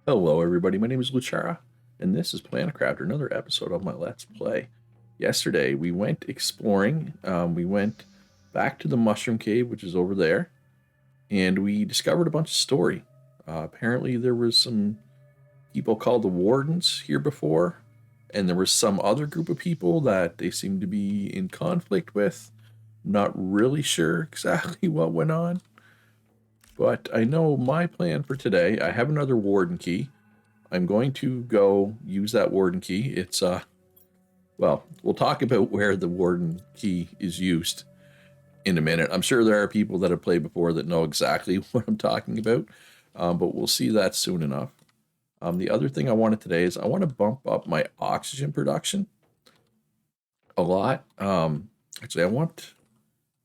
Hello everybody, my name is Luchara, and this is Planetcraft, another episode of my Let's Play. Yesterday we went exploring, we went back to the Mushroom Cave, which is over there, and we discovered a bunch of story. Apparently there was some people called the Wardens here before, and there was some other group of people that they seemed to be in conflict with. Not really sure exactly what went on. But I know my plan for today. I have another warden key. I'm going to go use that warden key. It's well, we'll talk about where the warden key is used in a minute. I'm sure there are people that have played before that know exactly what I'm talking about, but we'll see that soon enough. The other thing I wanted today is I want to bump up my oxygen production a lot. Actually, I want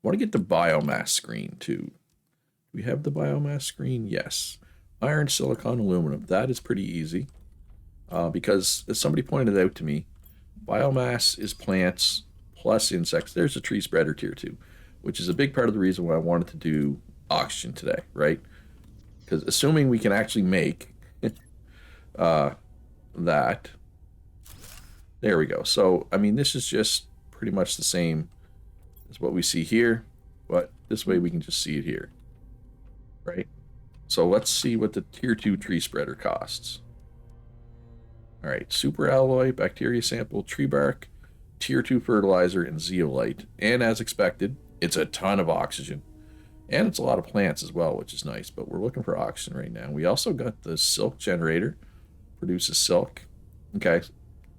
to get the biomass screen too. We have the biomass screen? Yes. Iron, silicon, aluminum. That is pretty easy. Because, as somebody pointed out to me, biomass is plants plus insects. There's a tree spreader tier 2, which is a big part of the reason why I wanted to do oxygen today, right? Because assuming we can actually make that, there we go. So, I mean, this is just pretty much the same as what we see here, but this way we can just see it here. Right? So let's see what the tier 2 tree spreader costs. Alright, super alloy, bacteria sample, tree bark, tier 2 fertilizer, and zeolite. And as expected, it's a ton of oxygen. And it's a lot of plants as well, which is nice, but we're looking for oxygen right now. We also got the silk generator, produces silk. Okay,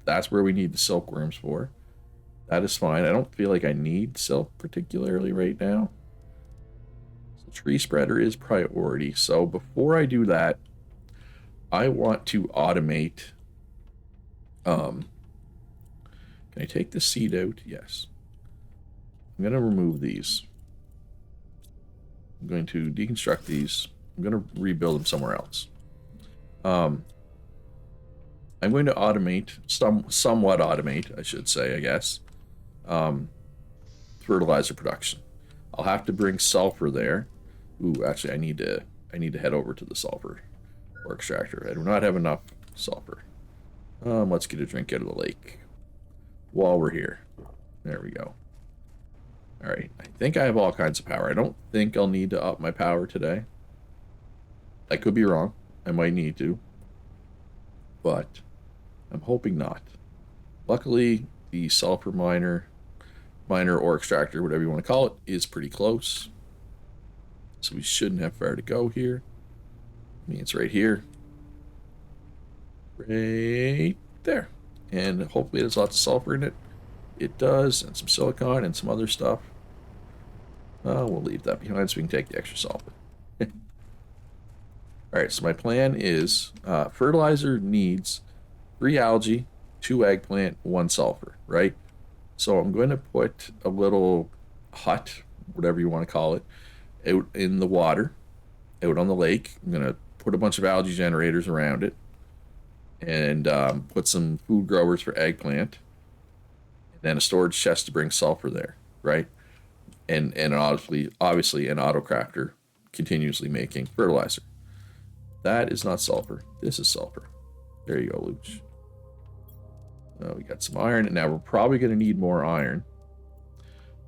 that's where we need the silkworms for. That is fine. I don't feel like I need silk particularly right now. Tree spreader is priority. So before I do that, I want to automate. Can I take the seed out? Yes. I'm going to remove these. I'm going to deconstruct these. I'm going to rebuild them somewhere else. I'm going to automate, somewhat automate, I should say, I guess, fertilizer production. I'll have to bring sulfur there. Ooh, actually, I need to head over to the sulfur or extractor. I do not have enough sulfur. Let's get a drink out of the lake while we're here. There we go. All right, I think I have all kinds of power. I don't think I'll need to up my power today. I could be wrong. I might need to, but I'm hoping not. Luckily, the sulfur miner or extractor, whatever you want to call it, is pretty close. So we shouldn't have far to go here. I mean, it's right here. Right there. And hopefully there's lots of sulfur in it. It does, and some silicon and some other stuff. We'll leave that behind so we can take the extra sulfur. Alright, so my plan is fertilizer needs 3 algae, 2 eggplant, 1 sulfur, right? So I'm going to put a little hut, whatever you want to call it, out in the water, out on the lake. I'm going to put a bunch of algae generators around it and put some food growers for eggplant, and then a storage chest to bring sulfur there, right? And obviously an auto crafter continuously making fertilizer. That is not sulfur. This is sulfur. There you go, Luch. We got some iron, and now we're probably going to need more iron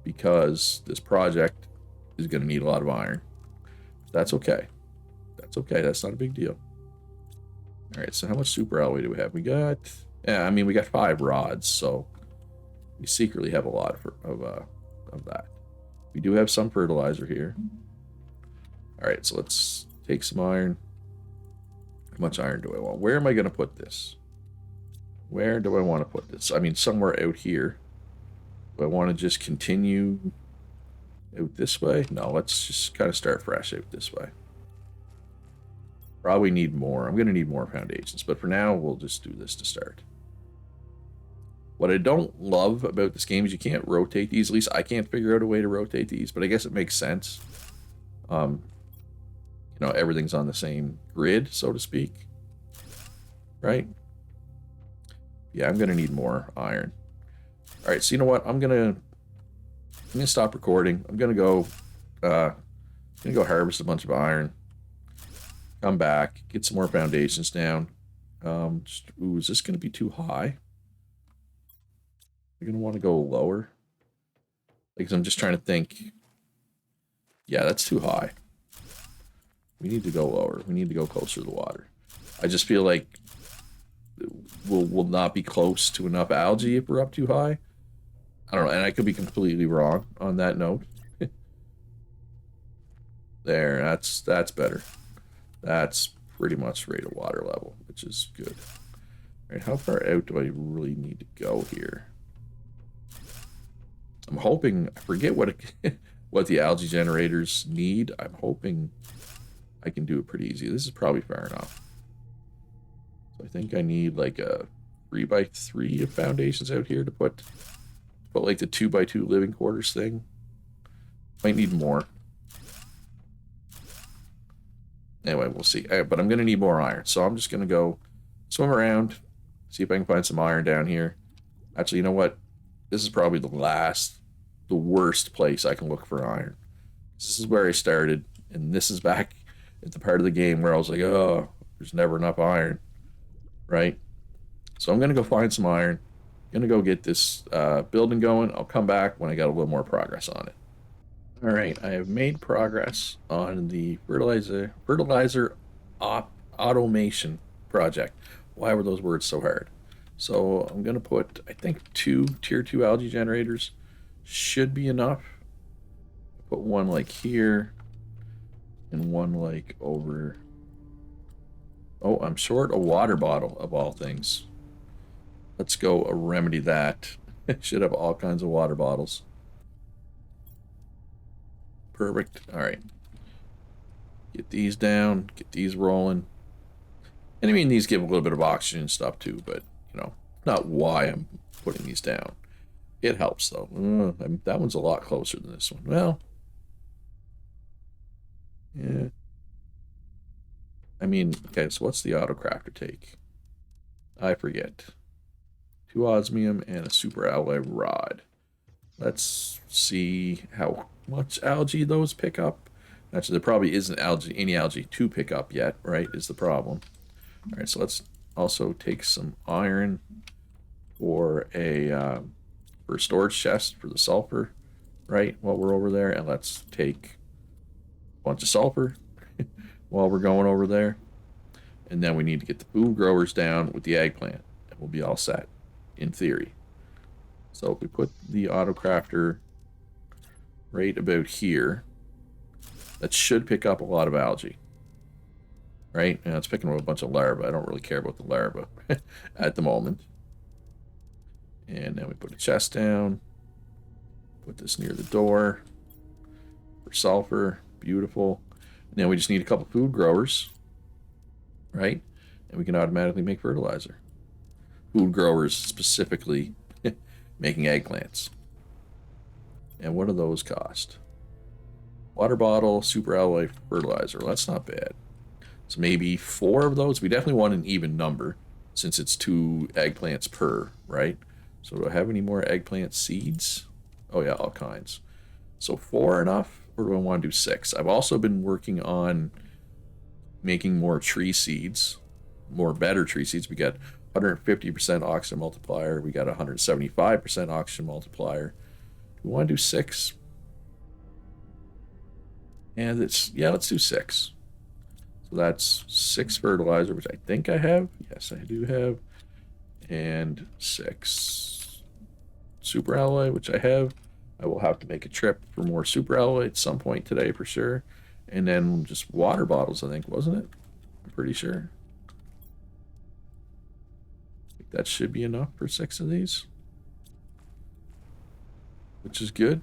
because this project is going to need a lot of iron. That's okay. That's okay. That's not a big deal. All right, so how much super alloy do we have? We got 5 rods, so we secretly have a lot of that. We do have some fertilizer here. All right, so let's take some iron. How much iron do I want? Where am I going to put this? Where do I want to put this? I mean, somewhere out here. Do I want to just continue out this way? No, let's just kind of start fresh out this way. Probably need more. I'm going to need more foundations, but for now, we'll just do this to start. What I don't love about this game is you can't rotate these. At least I can't figure out a way to rotate these, but I guess it makes sense. You know, everything's on the same grid, so to speak. Right? Yeah, I'm going to need more iron. All right, so you know what? I'm gonna stop recording. I'm gonna go harvest a bunch of iron come back, get some more foundations down. Ooh, is this going to be too high? You're going to want to go lower. Because I'm just trying to think. Yeah, that's too high. We need to go lower. We need to go closer to the water. I just feel like we'll not be close to enough algae if we're up too high. I don't know, and I could be completely wrong on that note. There, that's better. That's pretty much right at water level, which is good. All right, how far out do I really need to go here? I'm hoping, I forget what what the algae generators need. I'm hoping I can do it pretty easy. This is probably far enough. So I think I need like a 3x3 of foundations out here to put like the 2x2 living quarters thing. Might need more. Anyway, we'll see. But I'm going to need more iron. So I'm just going to go swim around, see if I can find some iron down here. Actually, you know what? This is probably the worst place I can look for iron. This is where I started, and this is back at the part of the game where I was like, oh, there's never enough iron, right? So I'm going to go find some iron. I'm going to go get this building going. I'll come back when I got a little more progress on it. All right, I have made progress on the fertilizer automation project. Why were those words so hard? So I'm going to put, I think, 2 tier 2 algae generators should be enough. Put one like here and one like over. Oh, I'm short a water bottle of all things. Let's go remedy that. Should have all kinds of water bottles. Perfect. All right. Get these down. Get these rolling. And I mean, these give a little bit of oxygen and stuff too, but, you know, not why I'm putting these down. It helps, though. That one's a lot closer than this one. Well, yeah. I mean, okay, so what's the autocrafter take? I forget. 2 osmium and a super alloy rod. Let's see how much algae those pick up. Actually, there probably isn't any algae to pick up yet, right, is the problem. All right, so let's also take some iron for a storage chest for the sulfur, right, while we're over there. And let's take a bunch of sulfur while we're going over there. And then we need to get the food growers down with the eggplant, and we'll be all set, in theory. So if we put the autocrafter right about here, that should pick up a lot of algae. Right? And it's picking up a bunch of larvae. I don't really care about the larvae at the moment. And then we put a chest down. Put this near the door for sulfur. Beautiful. And then we just need a couple food growers. Right? And we can automatically make fertilizer. Food growers specifically making eggplants. And what do those cost? Water bottle, super alloy fertilizer. Well, that's not bad. So maybe 4 of those. We definitely want an even number since it's 2 eggplants per, right? So do I have any more eggplant seeds? Oh yeah, all kinds. So 4 enough, or do I want to do 6? I've also been working on making more tree seeds, better tree seeds. We got 150% oxygen multiplier. We got 175% oxygen multiplier. Do we want to do 6? And let's do 6. So that's 6 fertilizer, which I think I have. Yes, I do have. And 6 super alloy, which I have. I will have to make a trip for more super alloy at some point today for sure. And then just water bottles, I think, wasn't it? I'm pretty sure. I think that should be enough for 6 of these, which is good.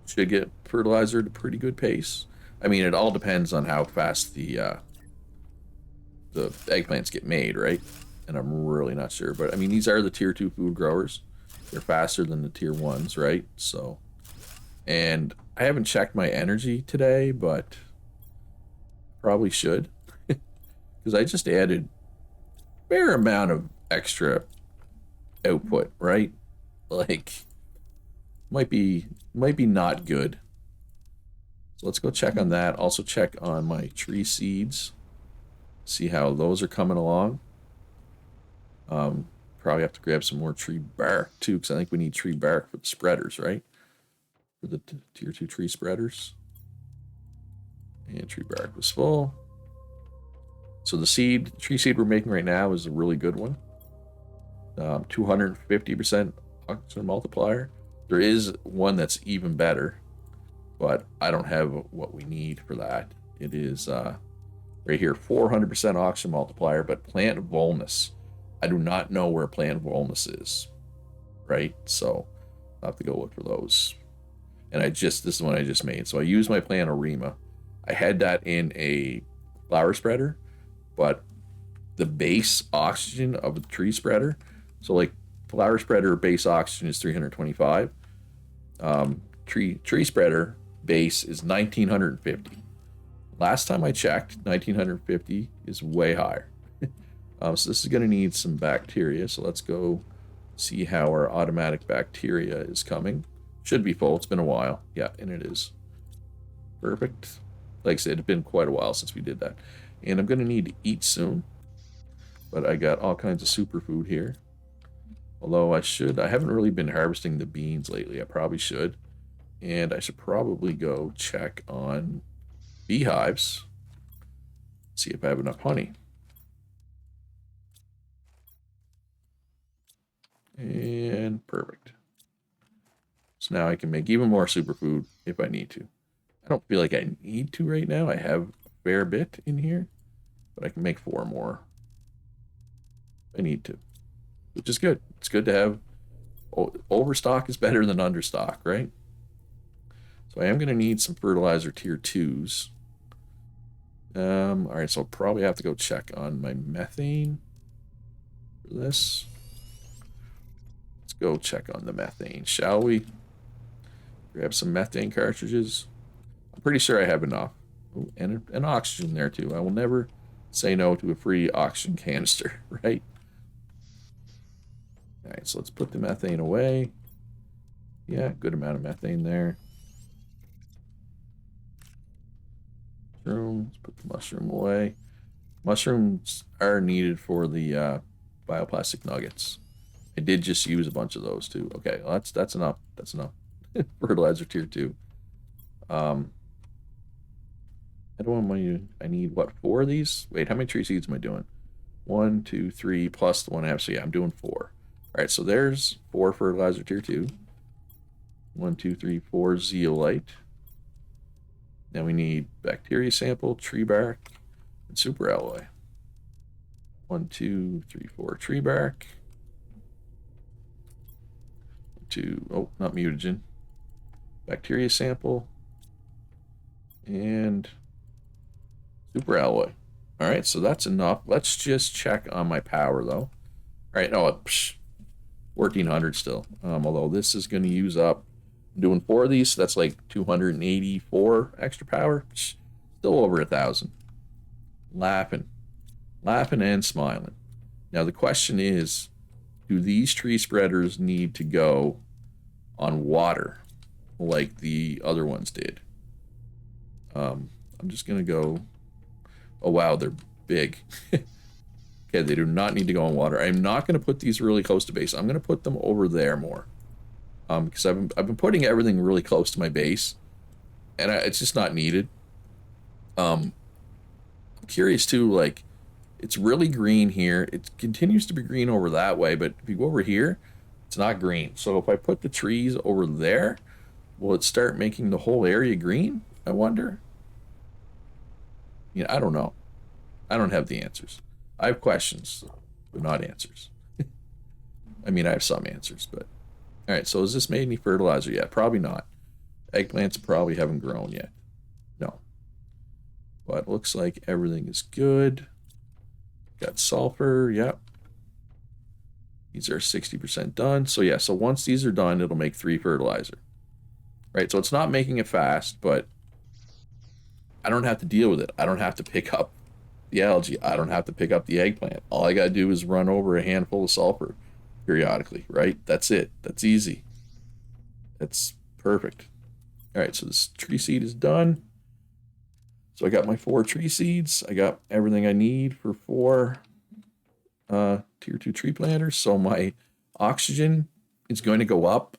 Should get fertilizer at a pretty good pace. I mean, it all depends on how fast the eggplants get made, right? And I'm really not sure. But, I mean, these are the tier 2 food growers. They're faster than the tier 1s, right? So, and I haven't checked my energy today, but probably should. Because I just added a fair amount of extra output, right? Like, might be not good. So let's go check on that. Also check on my tree seeds. See how those are coming along. Probably have to grab some more tree bark too, because I think we need tree bark for the spreaders, right? For the tier 2 tree spreaders. And tree bark was full. So the tree seed we're making right now is a really good one. 250% oxygen multiplier. There is one that's even better, but I don't have what we need for that. It is right here, 400% oxygen multiplier, but plant volnus. I do not know where plant volnus is, right? So I'll have to go look for those. And this is one I just made. So I used my Plantorema. I had that in a flower spreader, but the base oxygen of the tree spreader, so like flower spreader base oxygen is 325. Tree spreader base is 1950. Last time I checked, 1950 is way higher. So this is going to need some bacteria. So let's go see how our automatic bacteria is coming. Should be full. It's been a while. Yeah, and it is. Perfect. Like I said, it's been quite a while since we did that. And I'm going to need to eat soon. But I got all kinds of superfood here. Although I haven't really been harvesting the beans lately. I probably should. And I should probably go check on beehives. See if I have enough honey. And perfect. So now I can make even more superfood if I need to. I don't feel like I need to right now. I have a fair bit in here, but I can make 4 more if I need to, which is good. It's good to have. Overstock is better than understock, right? So I am going to need some fertilizer tier 2s. All right, so I'll probably have to go check on my methane for this. Let's go check on the methane, shall we? Grab some methane cartridges. I'm pretty sure I have enough. Oh, and an oxygen there too. I will never say no to a free oxygen canister, right? All right, so let's put the methane away. Yeah, good amount of methane there. Let's put the mushroom away. Mushrooms are needed for the bioplastic nuggets. I did just use a bunch of those too. Okay, well, that's enough. That's enough. Fertilizer tier 2. I don't want money. I need what, 4 of these? Wait, how many tree seeds am I doing? 1, 2, 3 plus the 1.5. So yeah, I'm doing 4. All right, so there's 4 fertilizer tier 2. 1, 2, 3, 4 zeolite. Now we need bacteria sample, tree bark, and super alloy. 1, 2, 3, 4 tree bark. 2, oh, not mutagen. Bacteria sample. And super alloy. All right, so that's enough. Let's just check on my power, though. All right, no, 1400 still. Although this is going to use up. I'm doing 4 of these, so that's like 284 extra power. Still over 1,000. Laughing and smiling. Now the question is, do these tree spreaders need to go on water like the other ones did? I'm just gonna go. Oh wow, they're big. Okay, they do not need to go on water. I'm not gonna put these really close to base. I'm gonna put them over there more. Because I've been putting everything really close to my base, and it's just not needed. I'm curious too. Like, it's really green here. It continues to be green over that way, but if you go over here, it's not green. So if I put the trees over there, will it start making the whole area green? I wonder. I don't know. I don't have the answers. I have questions, but not answers. I mean, I have some answers, but... All right, so has this made any fertilizer yet? Probably not. Eggplants probably haven't grown yet. No. But looks like everything is good. Got sulfur, yep. These are 60% done. So yeah, so once these are done, it'll make 3 fertilizer. Right, so it's not making it fast, but I don't have to deal with it. I don't have to pick up the algae. I don't have to pick up the eggplant. All I gotta do is run over a handful of sulfur periodically, right? That's it. That's easy. That's perfect. All right, so this tree seed is done. So I got my 4 tree seeds. I got everything I need for 4 tier 2 tree planters. So my oxygen is going to go up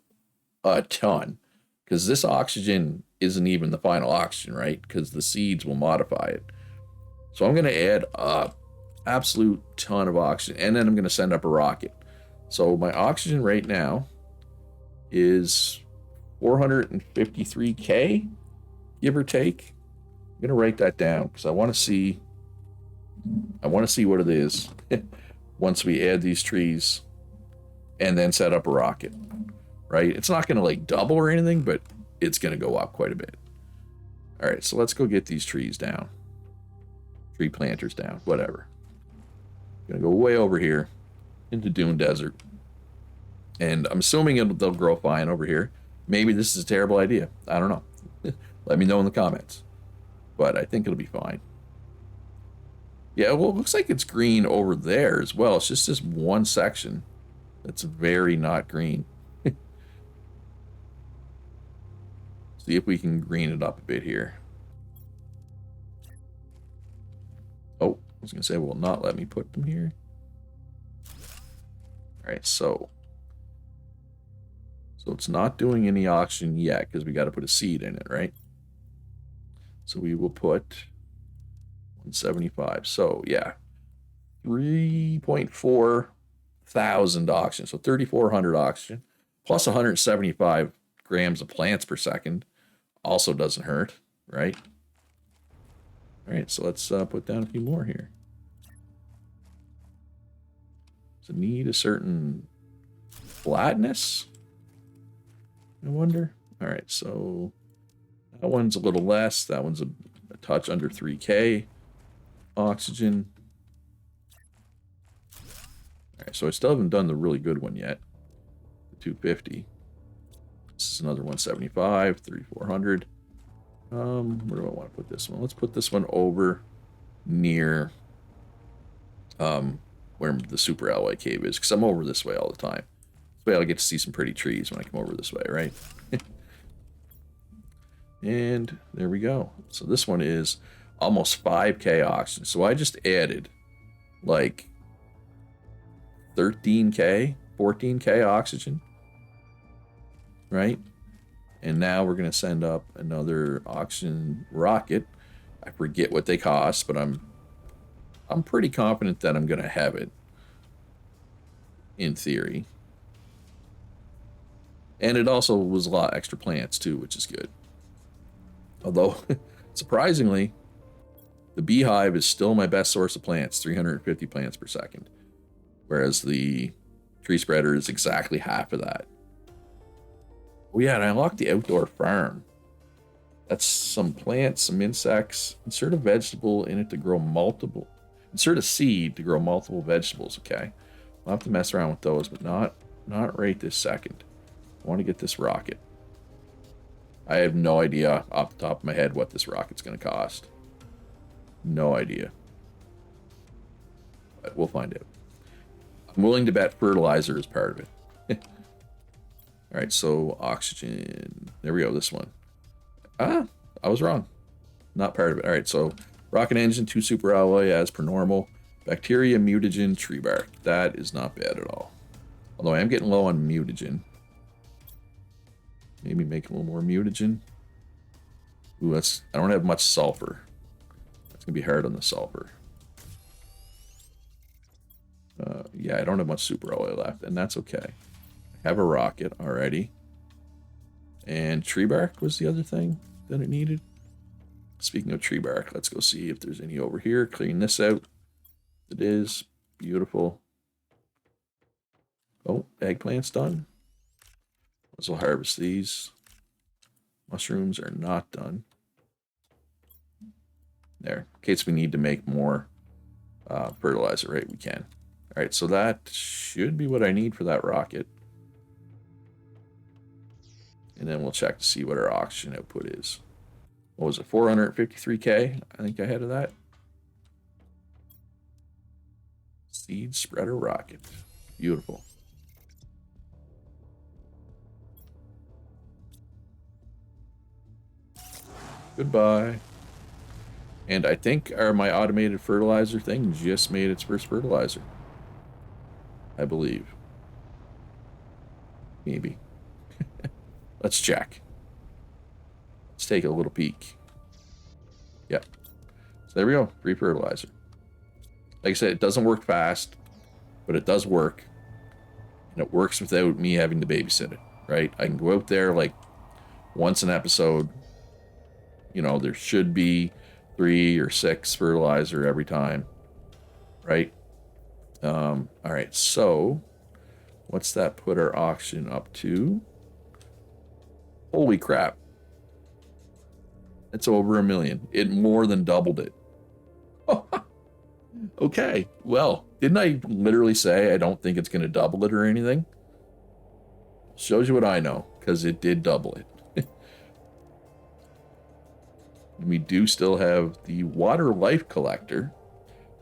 a ton because this oxygen isn't even the final oxygen, right? Because the seeds will modify it. So I'm going to add a absolute ton of oxygen, and then I'm going to send up a rocket. So my oxygen right now is 453k, give or take. I'm going to write that down because I want to see what it is once we add these trees and then set up a rocket, right? It's not going to like double or anything, but it's going to go up quite a bit. All right, so let's go get these trees down. Tree planters down, whatever. Gonna go way over here into Dune Desert. And I'm assuming they'll grow fine over here. Maybe this is a terrible idea. I don't know. Let me know in the comments. But I think it'll be fine. Yeah, well, it looks like it's green over there as well. It's just this one section that's very not green. See if we can green it up a bit here. Oh, I was going to say, will not let me put them here. All right, so it's not doing any oxygen yet because we got to put a seed in it, right? So we will put 175. So yeah, 3.4 thousand oxygen. So 3,400 oxygen plus 175 grams of plants per second also doesn't hurt, right? All right, so let's put down a few more here. Does it need a certain flatness? I wonder. All right, so that one's a little less. That one's a touch under 3K oxygen. All right, so I still haven't done the really good one yet. The 250. This is another 175, 3,400. Where do I want to put this one? Let's put this one over near where the super alloy cave is, because I'm over this way all the time. This way I'll get to see some pretty trees when I come over this way, right? And there we go. So this one is almost 5K oxygen. So I just added like 13K, 14K oxygen, right? And now we're going to send up another oxygen rocket. I forget what they cost, but I'm pretty confident that I'm going to have it in theory. And it also was a lot of extra plants too, which is good. Although, surprisingly, the beehive is still my best source of plants, 350 plants per second. Whereas the tree spreader is exactly half of that. Oh yeah, and I unlocked the outdoor farm. That's some plants, some insects. Insert a vegetable in it to grow multiple. Insert a seed to grow multiple vegetables, okay? I'll have to mess around with those, but not right this second. I want to get this rocket. I have no idea off the top of my head what this rocket's going to cost. No idea. But we'll find out. I'm willing to bet fertilizer is part of it. All right, so oxygen. There we go, this one. Ah, I was wrong. Not part of it. All right, so rocket engine, 2 super alloy as per normal. Bacteria, mutagen, tree bark. That is not bad at all. Although I am getting low on mutagen. Maybe make a little more mutagen. Ooh, I don't have much sulfur. That's gonna be hard on the sulfur. Yeah, I don't have much super alloy left, and that's okay. I have a rocket already. And tree bark was the other thing that it needed. Speaking of tree bark, let's go see if there's any over here. Clean this out. It is beautiful. Oh, eggplant's done. Let's harvest these. Mushrooms are not done. There, in case we need to make more fertilizer, right? We can. All right, so that should be what I need for that rocket. And then we'll check to see what our oxygen output is. What was it, 453K? I think I had of that. Seed spreader rocket. Beautiful. Goodbye. And I think my automated fertilizer thing just made its first fertilizer. I believe. Maybe. Let's check. Let's take a little peek. Yep. So there we go. Free fertilizer. Like I said, it doesn't work fast, but it does work. And it works without me having to babysit it, right? I can go out there like once an episode. You know, there should be 3 or 6 fertilizer every time, right? All right, so what's that put our auction up to? Holy crap. It's over $1 million. It more than doubled it. Okay, well, didn't I literally say I don't think it's going to double it or anything? Shows you what I know, because it did double it. We do still have the water life collector.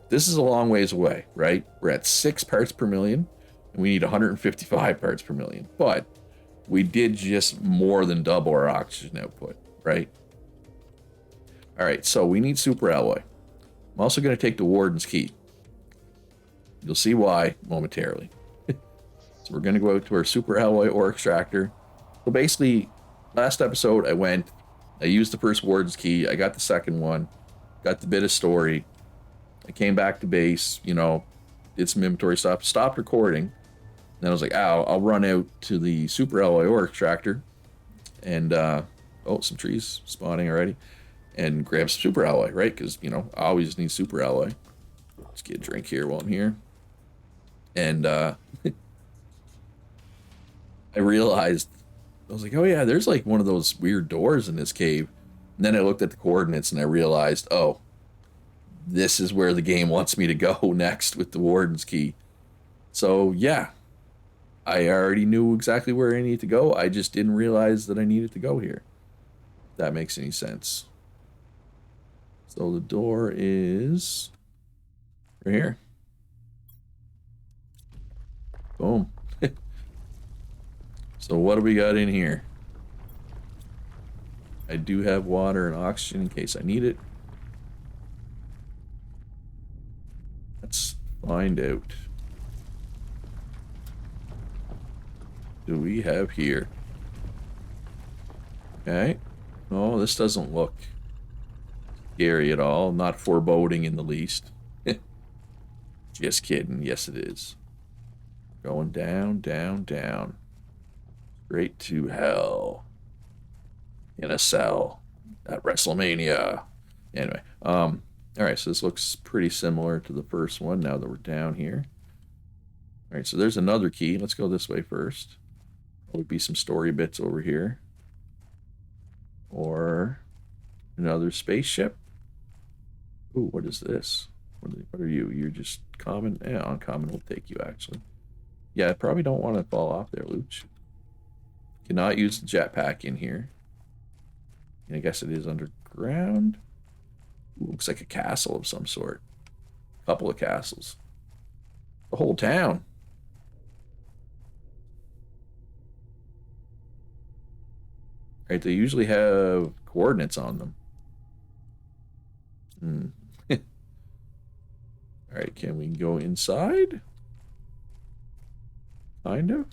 This is a long ways away, right? We're at 6 parts per million, and we need 155 parts per million. But we did just more than double our oxygen output, right? All right, so we need super alloy. I'm also going to take the warden's key. You'll see why momentarily. So we're going to go out to our super alloy ore extractor. So basically, last episode I used the first warden's key, I got the second one, got the bit of story, I came back to base, you know, did some inventory stuff, stopped recording, then I was like, I'll run out to the super alloy ore extractor, and oh, some trees spawning already, and grab some super alloy, right? Because, you know, I always need super alloy. Let's get a drink here while I'm here. And I realized, I was like, oh yeah, there's like one of those weird doors in this cave. And then I looked at the coordinates and I realized, oh, this is where the game wants me to go next with the warden's key. So yeah, I already knew exactly where I needed to go. I just didn't realize that I needed to go here. If that makes any sense. So the door is right here. Boom. So what do we got in here? I do have water and oxygen in case I need it. Let's find out. Do we have here? Okay. Oh, this doesn't look scary at all. Not foreboding in the least. Just kidding. Yes, it is. Going down, down, down. Straight to hell. In a cell. At WrestleMania. Anyway, alright, so this looks pretty similar to the first one now that we're down here. Alright, so there's another key. Let's go this way first. There would be some story bits over here. Or another spaceship. Ooh, what is this? What are you? You're just common? Yeah, uncommon will take you, actually. Yeah, I probably don't want to fall off there, Luch. Cannot use the jetpack in here. And I guess it is underground. Ooh, looks like a castle of some sort. A couple of castles. The whole town. Right, they usually have coordinates on them. Alright, can we go inside? Kind of.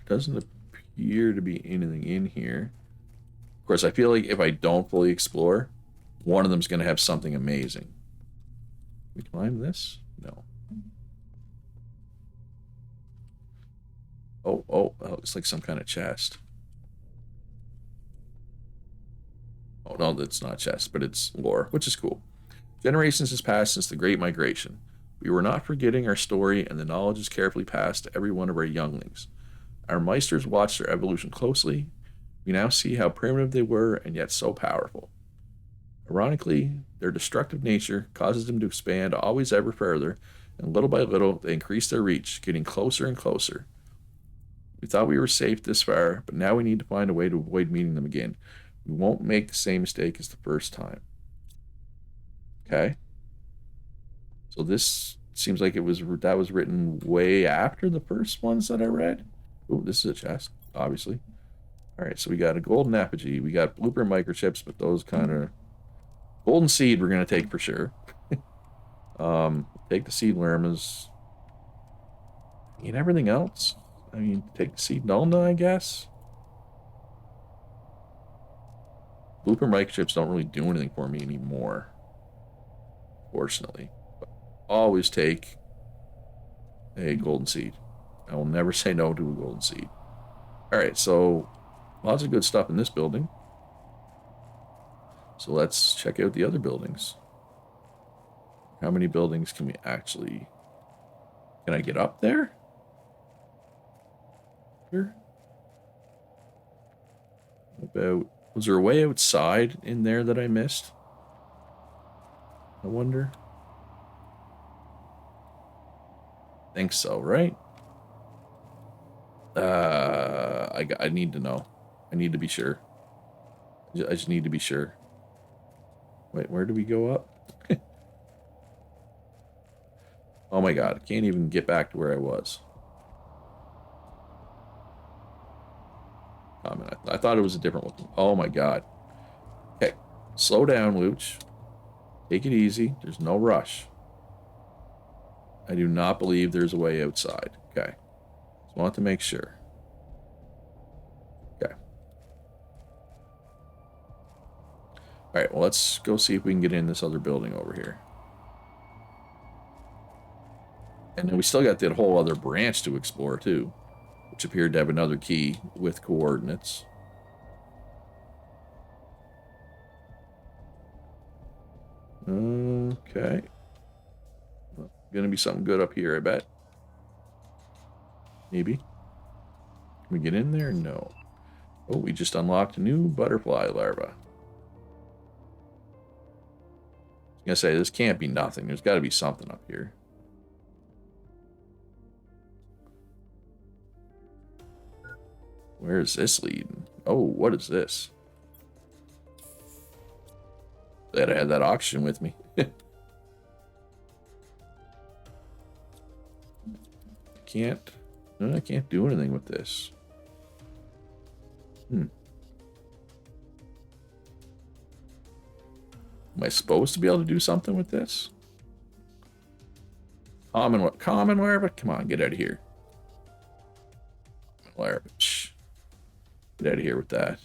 Doesn't appear to be anything in here. Of course, I feel like if I don't fully explore, one of them's going to have something amazing. Can we climb this? No. Oh, that looks like some kind of chest. Oh, no, that's not a chest, but it's lore, which is cool. Generations has passed since the Great Migration. We were not forgetting our story, and the knowledge is carefully passed to every one of our younglings. Our Meisters watched their evolution closely. We now see how primitive they were, and yet so powerful. Ironically, their destructive nature causes them to expand always ever further, and little by little, they increase their reach, getting closer and closer. We thought we were safe this far, but now we need to find a way to avoid meeting them again. We won't make the same mistake as the first time. Okay. So this seems like that was written way after the first ones that I read. Oh, this is a chest, obviously. All right, so we got a golden apogee. We got blooper microchips, but those kind of golden seed we're gonna take for sure. Take the seed worms. And everything else. I mean, take the seed nulna, I guess. Blooper microchips don't really do anything for me anymore, fortunately. But always take a golden seed. I will never say no to a golden seed. All right, so lots of good stuff in this building. So let's check out the other buildings. How many buildings can we actually... Can I get up there? Here? About... Was there a way outside in there that I missed? I wonder. Think so, right? I need to know. I need to be sure. I just need to be sure. Wait, where do we go up? Oh my god, I can't even get back to where I was. I thought it was a different one. Oh my god. Okay, slow down, Luch. Take it easy. There's no rush. I do not believe there's a way outside. Okay. Just want to make sure. Okay. Alright, well, let's go see if we can get in this other building over here. And then we still got that whole other branch to explore, too, which appeared to have another key with coordinates. Okay. Well, gonna be something good up here, I bet. Maybe. Can we get in there? No. Oh, we just unlocked a new butterfly larva. I was gonna say, this can't be nothing. There's got to be something up here. Where is this leading? Oh, what is this? Glad I had that oxygen with me. I can't do anything with this. Am I supposed to be able to do something with this? Common larva? Come on, get out of here. Larva. Shh. Get out of here with that.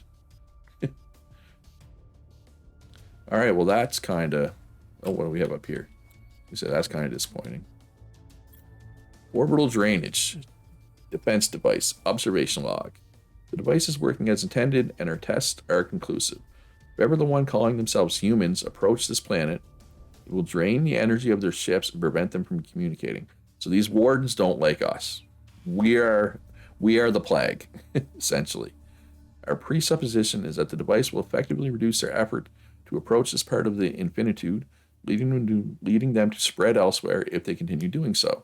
Alright, well that's kind of... Oh, what do we have up here? You said that's kind of disappointing. Orbital drainage. Defense device. Observation log. The device is working as intended and our tests are conclusive. If ever the one calling themselves humans approach this planet, it will drain the energy of their ships and prevent them from communicating. So these wardens don't like us. We are the plague, essentially. Our presupposition is that the device will effectively reduce their effort to approach this part of the infinitude, leading them to spread elsewhere if they continue doing so.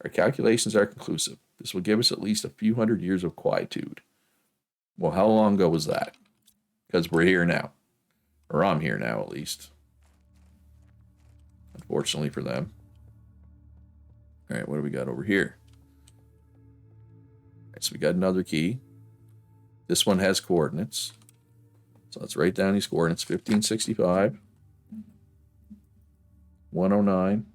Our calculations are conclusive. This will give us at least a few hundred years of quietude. Well, how long ago was that? Because we're here now. Or I'm here now, at least. Unfortunately for them. Alright, what do we got over here? Alright, so we got another key. This one has coordinates. So let's write down these coordinates. 1565. 109.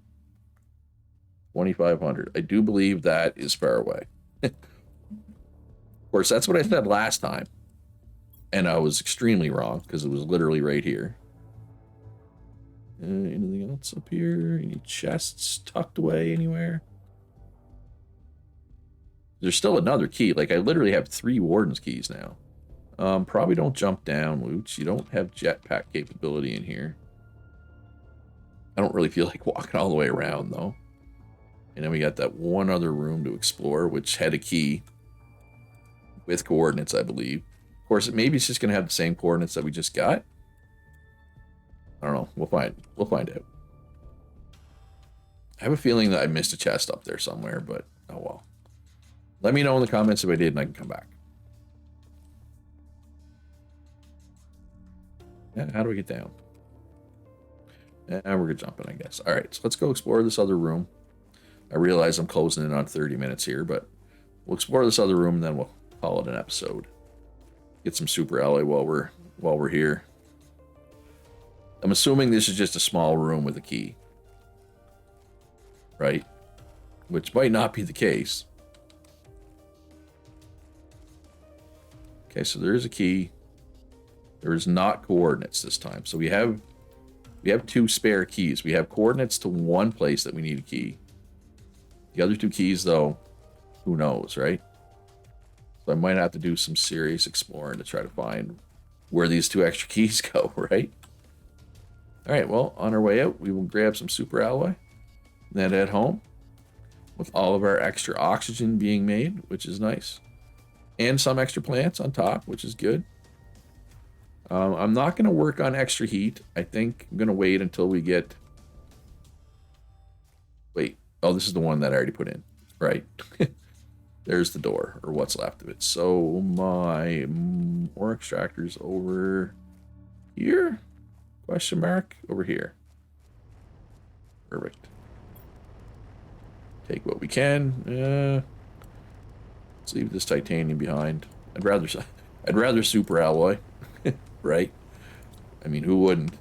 2500. I do believe that is far away. Of course, that's what I said last time. And I was extremely wrong, because it was literally right here. Anything else up here? Any chests tucked away anywhere? There's still another key. Like, I literally have 3 warden's keys now. Probably don't jump down, Luch. You don't have jetpack capability in here. I don't really feel like walking all the way around, though. And then we got that one other room to explore, which had a key with coordinates, I believe. Of course, maybe it's just going to have the same coordinates that we just got. I don't know. We'll find out. I have a feeling that I missed a chest up there somewhere, but oh well. Let me know in the comments if I did and I can come back. Yeah, how do we get down? And we're jumping, I guess. All right, so let's go explore this other room. I realize I'm closing in on 30 minutes here, but we'll explore this other room and then we'll call it an episode. Get some super alloy while we're here. I'm assuming this is just a small room with a key. Right? Which might not be the case. Okay, so there is a key. There is not coordinates this time. So we have 2 spare keys. We have coordinates to one place that we need a key. The other 2 keys, though, who knows, right? So I might have to do some serious exploring to try to find where these 2 extra keys go, right? All right, well, on our way out, we will grab some super alloy. Then head home with all of our extra oxygen being made, which is nice. And some extra plants on top, which is good. I'm not going to work on extra heat. I think I'm going to wait until we get... Wait. Oh, this is the one that I already put in. Right. There's the door, or what's left of it. So my ore extractor's over here? Question mark? Over here. Perfect. Take what we can. Let's leave this titanium behind. I'd rather super alloy. Right? I mean, who wouldn't?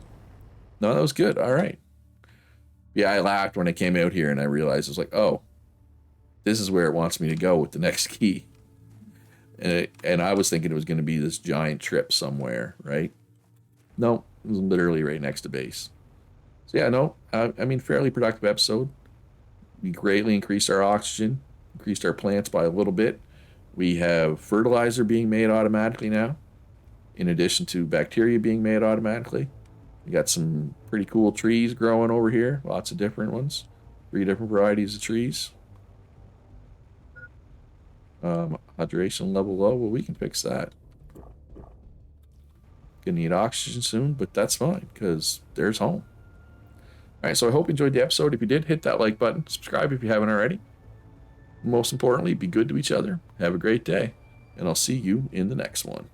No, that was good. All right. Yeah, I laughed when I came out here and I realized, I was like, oh, this is where it wants me to go with the next key. And I was thinking it was going to be this giant trip somewhere, right? No, it was literally right next to base. So yeah, no, I mean, fairly productive episode. We greatly increased our oxygen, increased our plants by a little bit. We have fertilizer being made automatically now, in addition to bacteria being made automatically. We got some pretty cool trees growing over here. Lots of different ones. 3 different varieties of trees. Hydration level low. Well, we can fix that. Gonna need oxygen soon, but that's fine, because there's home. Alright, so I hope you enjoyed the episode. If you did, hit that like button. Subscribe if you haven't already. Most importantly, be good to each other. Have a great day. And I'll see you in the next one.